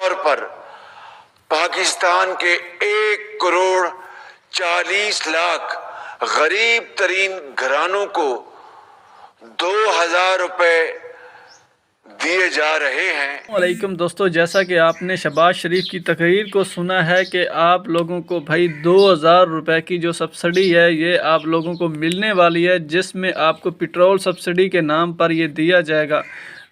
तौर पर पाकिस्तान के 1,40,00,000 गरीब तरीन घरानों को 2,000 रुपए दिए जा रहे हैं। वालेकुम दोस्तों, जैसा कि आपने शहबाज शरीफ की तकरीर को सुना है कि आप लोगों को भाई 2,000 रुपए की जो सब्सिडी है ये आप लोगों को मिलने वाली है, जिसमें आपको पेट्रोल सब्सिडी के नाम पर ये दिया जाएगा।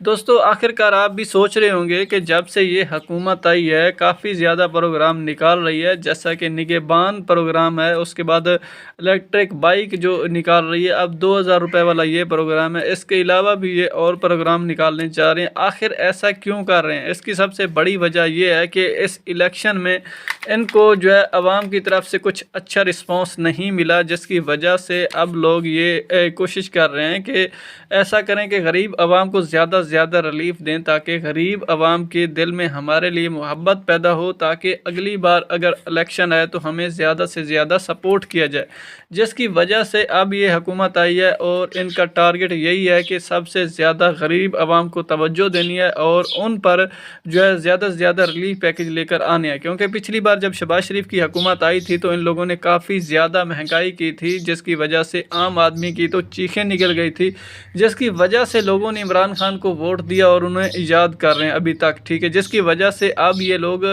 दोस्तों, आखिरकार आप भी सोच रहे होंगे कि जब से ये हुकूमत आई है काफ़ी ज़्यादा प्रोग्राम निकाल रही है, जैसा कि निगहबान प्रोग्राम है, उसके बाद इलेक्ट्रिक बाइक जो निकाल रही है, अब 2,000 रुपये वाला ये प्रोग्राम है। इसके अलावा भी ये और प्रोग्राम निकालने जा रहे हैं। आखिर ऐसा क्यों कर रहे हैं? इसकी सबसे बड़ी वजह यह है कि इस इलेक्शन में इनको जो है आवाम की तरफ से कुछ अच्छा रिस्पॉन्स नहीं मिला, जिसकी वजह से अब लोग ये कोशिश कर रहे हैं कि ऐसा करें कि गरीब आवाम को ज़्यादा से ज़्यादा रिलीफ दें, ताकि गरीब आवाम के दिल में हमारे लिए मोहब्बत पैदा हो, ताकि अगली बार अगर इलेक्शन आए तो हमें ज़्यादा से ज़्यादा सपोर्ट किया जाए। जिसकी वजह से अब ये हुकूमत आई है और इनका टारगेट यही है कि सबसे ज़्यादा गरीब आवाम को तवज्जो देनी है और उन पर जो है ज़्यादा से ज़्यादा रिलीफ पैकेज लेकर आने हैं। क्योंकि पिछली बार जब शहबाज शरीफ की हुकूमत आई थी तो इन लोगों ने काफ़ी ज़्यादा महंगाई की थी, जिसकी वजह से आम आदमी की तो चीखें निकल गई थी, जिसकी वजह से लोगों ने इमरान खान को वोट दिया और उन्हें ईजाद कर रहे हैं अभी तक, ठीक है। जिसकी वजह से अब ये लोग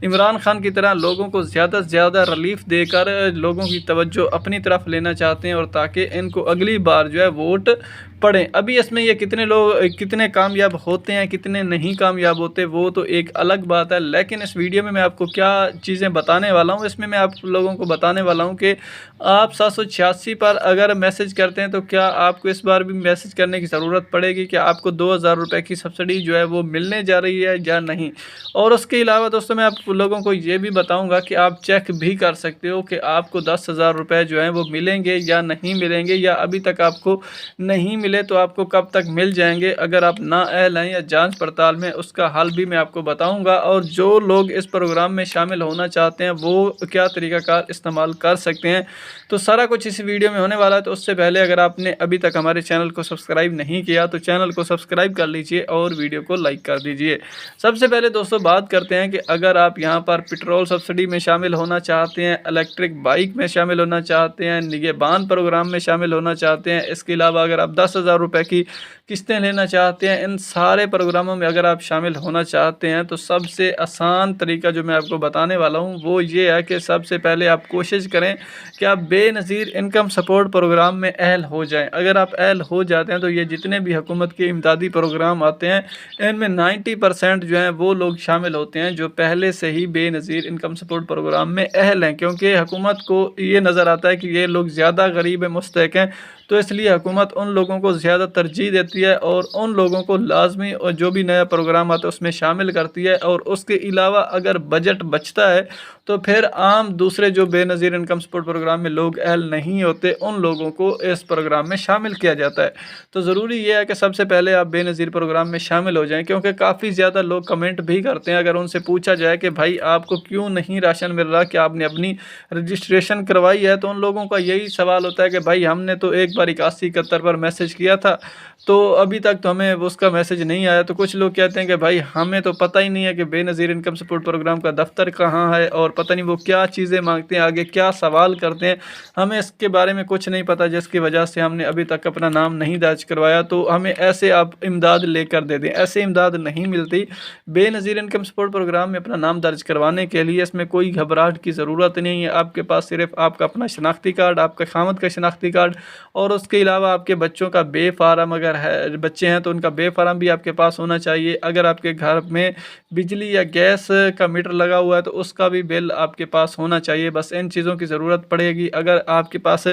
इमरान खान की तरह लोगों को ज़्यादा से ज़्यादा रिलीफ देकर लोगों की तवज्जो अपनी तरफ लेना चाहते हैं, और ताकि इनको अगली बार जो है वोट पड़ें। अभी इसमें ये कितने लोग कितने कामयाब होते हैं, कितने नहीं कामयाब होते, वो तो एक अलग बात है। लेकिन इस वीडियो में मैं आपको क्या चीज़ें बताने वाला हूँ, इसमें मैं आप लोगों को बताने वाला हूँ कि आप 786 पर अगर मैसेज करते हैं तो क्या आपको इस बार भी मैसेज करने की ज़रूरत पड़ेगी कि आपको 2,000 रुपये की सब्सिडी जो है वो मिलने जा रही है या नहीं। और उसके अलावा दोस्तों मैं आप लोगों को ये भी बताऊँगा कि आप चेक भी कर सकते हो कि आपको 10,000 रुपये जो हैं वो मिलेंगे या नहीं मिलेंगे, या अभी तक आपको नहीं मिले तो आपको कब तक मिल जाएंगे। अगर आप ना अहल हैं या जांच पड़ताल में, उसका हल भी मैं आपको बताऊंगा। और जो लोग इस प्रोग्राम में शामिल होना चाहते हैं वो क्या तरीक़ाकार इस्तेमाल कर सकते हैं, तो सारा कुछ इस वीडियो में होने वाला है। तो उससे पहले अगर आपने अभी तक हमारे चैनल को सब्सक्राइब नहीं किया तो चैनल को सब्सक्राइब कर लीजिए और वीडियो को लाइक कर दीजिए। सबसे पहले दोस्तों बात करते हैं कि अगर आप यहाँ पर पेट्रोल सब्सिडी में शामिल होना चाहते हैं, इलेक्ट्रिक बाइक में शामिल होना चाहते हैं, निगहबान प्रोग्राम में शामिल होना चाहते हैं, इसके अलावा अगर आप 10,000 रुपये की किस्तें लेना चाहते हैं, इन सारे प्रोग्रामों में अगर आप शामिल होना चाहते हैं तो सबसे आसान तरीका जो मैं आपको बताने वाला हूं वो ये है कि सबसे पहले आप कोशिश करें कि आप बेनज़ीर इनकम सपोर्ट प्रोग्राम में अहल हो जाएं। अगर आप अहल हो जाते हैं तो ये जितने भी हुकूमत के इमदादी प्रोग्राम आते हैं इनमें 90% जो हैं वो लोग शामिल होते हैं जो पहले से ही बेनज़ीर इनकम सपोर्ट प्रोग्राम में अहल हैं, क्योंकि हुकूमत को ये नज़र आता है कि ये लोग ज़्यादा गरीब मुस्तहक़ हैं, तो इसलिए हुकूमत उन लोगों को ज़्यादा तरजीह देती है और उन लोगों को लाजमी और जो भी नया प्रोग्राम आता है उसमें शामिल करती है। और उसके अलावा अगर बजट बचता है तो फिर आम दूसरे जो बेनज़ीर इनकम सपोर्ट प्रोग्राम में लोग अहल नहीं होते उन लोगों को इस प्रोग्राम में शामिल किया जाता है। तो ज़रूरी यह है कि सबसे पहले आप बेनज़ीर प्रोग्राम में शामिल हो जाएँ, क्योंकि काफ़ी ज़्यादा लोग कमेंट भी करते हैं। अगर उनसे पूछा जाए कि भाई आपको क्यों नहीं राशन मिल रहा, कि आपने अपनी रजिस्ट्रेशन करवाई है, तो उन लोगों का यही सवाल होता है कि भाई हमने तो एक बार 8171 पर मैसेज किया था तो अभी तक तो हमें उसका मैसेज नहीं आया। तो कुछ लोग कहते हैं कि भाई हमें तो पता ही नहीं है कि बेनज़ीर इनकम सपोर्ट प्रोग्राम का दफ्तर कहाँ है और पता नहीं वो क्या चीज़ें मांगते हैं, आगे क्या सवाल करते हैं, हमें इसके बारे में कुछ नहीं पता, जिसकी वजह से हमने अभी तक अपना नाम नहीं दर्ज करवाया। तो हमें ऐसे आप इमदाद लेकर दे दें, ऐसे इमदाद नहीं मिलती। बेनज़ीर इनकम सपोर्ट प्रोग्राम में अपना नाम दर्ज करवाने के लिए इसमें कोई घबराहट की ज़रूरत नहीं है। आपके पास सिर्फ आपका अपना शनाख्ती कार्ड, आपका खामद का शनाख्ती कार्ड, और उसके अलावा आपके बच्चों का बे फार्म, अगर है बच्चे हैं तो उनका बे फार्म भी आपके पास होना चाहिए। अगर आपके घर में बिजली या गैस का मीटर लगा हुआ है तो उसका भी बिल आपके पास होना चाहिए। बस इन चीज़ों की ज़रूरत पड़ेगी। अगर आपके पास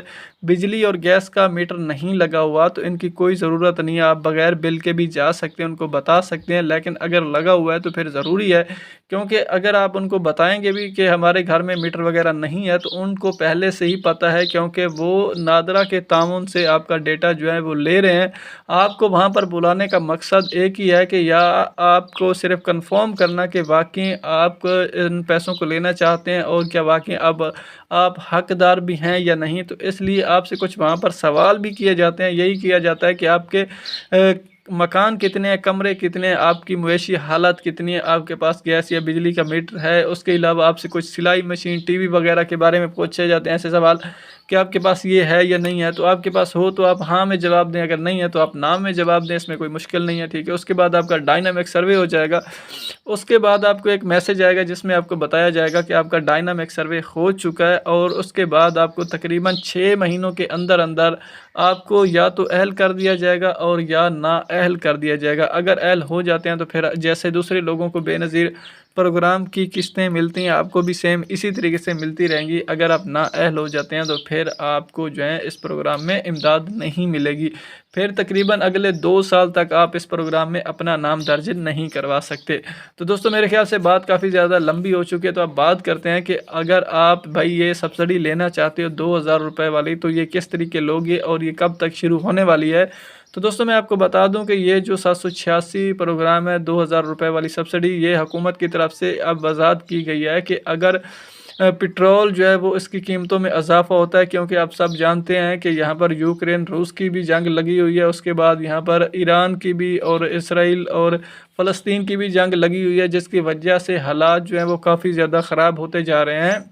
बिजली और गैस का मीटर नहीं लगा हुआ तो इनकी कोई ज़रूरत नहीं है, आप बग़ैर बिल के भी जा सकते हैं, उनको बता सकते हैं। लेकिन अगर लगा हुआ है तो फिर ज़रूरी है, क्योंकि अगर आप उनको बताएंगे भी कि हमारे घर में मीटर वगैरह नहीं है तो उनको पहले से ही पता है, क्योंकि वो नादरा के तामुन से आपका डेटा जो है वो ले रहे हैं। आपको वहाँ पर बुलाने का मकसद एक ही है कि या आपको सिर्फ कंफर्म करना कि वाकई आप इन पैसों को लेना चाहते हैं और क्या वाकई अब आप हकदार भी हैं या नहीं। तो इसलिए आपसे कुछ वहाँ पर सवाल भी किए जाते हैं। यही किया जाता है कि आपके मकान कितने हैं, कमरे कितने हैं, आपकी मवेशी हालत कितनी है, आपके पास गैस या बिजली का मीटर है, उसके अलावा आपसे कुछ सिलाई मशीन, टीवी वगैरह के बारे में पूछे जाते हैं ऐसे सवाल कि आपके पास ये है या नहीं है। तो आपके पास हो तो आप हाँ में जवाब दें, अगर नहीं है तो आप ना में जवाब दें, इसमें कोई मुश्किल नहीं है, ठीक है। उसके बाद आपका डायनामिक सर्वे हो जाएगा। उसके बाद आपको एक मैसेज आएगा जिसमें आपको बताया जाएगा कि आपका डायनामिक सर्वे हो चुका है, और उसके बाद आपको तकरीबन 6 महीनों के अंदर अंदर आपको या तो अहल कर दिया जाएगा और या ना अहल कर दिया जाएगा। अगर अहल हो जाते हैं तो फिर जैसे दूसरे लोगों को बेनज़ीर प्रोग्राम की किस्तें मिलती हैं, आपको भी सेम इसी तरीके से मिलती रहेंगी। अगर आप ना अहल हो जाते हैं तो फिर आपको जो है इस प्रोग्राम में इमदाद नहीं मिलेगी। फिर तकरीबन अगले 2 साल तक आप इस प्रोग्राम में अपना नाम दर्ज नहीं करवा सकते। तो दोस्तों मेरे ख्याल से बात काफ़ी ज़्यादा लंबी हो चुकी है, तो अब बात करते हैं कि अगर आप भाई ये सब्सिडी लेना चाहते हो 2000 रुपये वाली, तो ये किस तरीके लोगे और ये कब तक शुरू होने वाली है। तो दोस्तों मैं आपको बता दूं कि ये जो 786 प्रोग्राम है 2000 रुपये वाली सब्सिडी, ये हुकूमत की तरफ से अब वज़ाहत की गई है कि अगर पेट्रोल जो है वो इसकी कीमतों में इजाफा होता है, क्योंकि आप सब जानते हैं कि यहाँ पर यूक्रेन रूस की भी जंग लगी हुई है, उसके बाद यहाँ पर ईरान की भी और इसराइल और फ़लस्तीन की भी जंग लगी हुई है, जिसकी वजह से हालात जो हैं वो काफ़ी ज़्यादा ख़राब होते जा रहे हैं।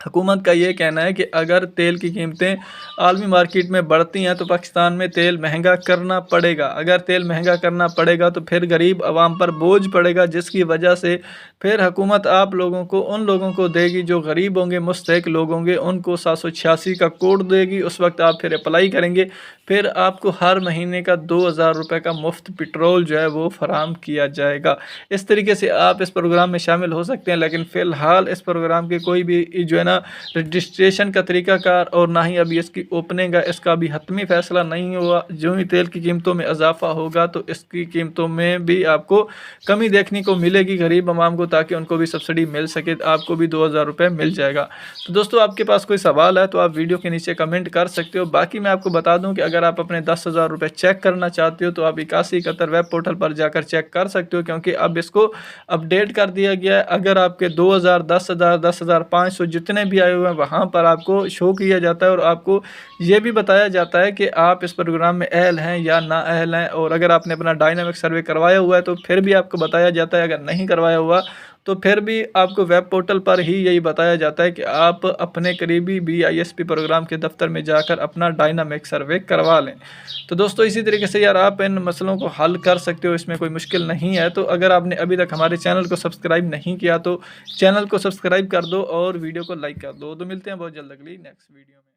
हुकूमत का ये कहना है कि अगर तेल की कीमतें आलमी मार्केट में बढ़ती हैं तो पाकिस्तान में तेल महंगा करना पड़ेगा। अगर तेल महंगा करना पड़ेगा तो फिर गरीब आवाम पर बोझ पड़ेगा, जिसकी वजह से फिर हुकूमत आप लोगों को, उन लोगों को देगी जो गरीब होंगे, मुस्तहिक लोग होंगे, उनको 786 का कोड देगी। उस वक्त आप फिर अप्लाई करेंगे, फिर आपको हर महीने का 2000 रुपये का मुफ्त पेट्रोल जो है वो फराम किया जाएगा। इस तरीके से आप इस प्रोग्राम में शामिल हो सकते हैं, लेकिन फ़िलहाल इस प्रोग्राम के कोई भी जो है ना रजिस्ट्रेशन का तरीकाकार और ना ही अभी इसकी ओपनिंग है, इसका भी हतमी फ़ैसला नहीं हुआ। जो ही तेल की कीमतों में इजाफा होगा तो इसकी कीमतों में भी आपको कमी देखने को मिलेगी गरीब आवाम को, ताकि उनको भी सब्सिडी मिल सके, आपको भी 2000 रुपये मिल जाएगा। तो दोस्तों आपके पास कोई सवाल है तो आप वीडियो के नीचे कमेंट कर सकते हो। बाकी मैं आपको बता दूं कि अगर आप अपने 10,000 रुपये चेक करना चाहते हो तो आप 8171 वेब पोर्टल पर जाकर चेक कर सकते हो, क्योंकि अब इसको अपडेट कर दिया गया है। अगर आपके 2000, 10,000, 10,500 जितने भी आए हुए हैं वहाँ पर आपको शो किया जाता है, और आपको ये भी बताया जाता है कि आप इस प्रोग्राम में अहल हैं या ना अहल हैं। और अगर आपने अपना डायनामिक सर्वे करवाया हुआ है तो फिर भी आपको बताया जाता है, अगर नहीं करवाया हुआ तो फिर भी आपको वेब पोर्टल पर ही यही बताया जाता है कि आप अपने करीबी BISP प्रोग्राम के दफ्तर में जाकर अपना डायनामिक सर्वे करवा लें। तो दोस्तों इसी तरीके से यार आप इन मसलों को हल कर सकते हो, इसमें कोई मुश्किल नहीं है। तो अगर आपने अभी तक हमारे चैनल को सब्सक्राइब नहीं किया तो चैनल को सब्सक्राइब कर दो और वीडियो को लाइक कर दो। तो मिलते हैं बहुत जल्द अगली नेक्स्ट वीडियो में।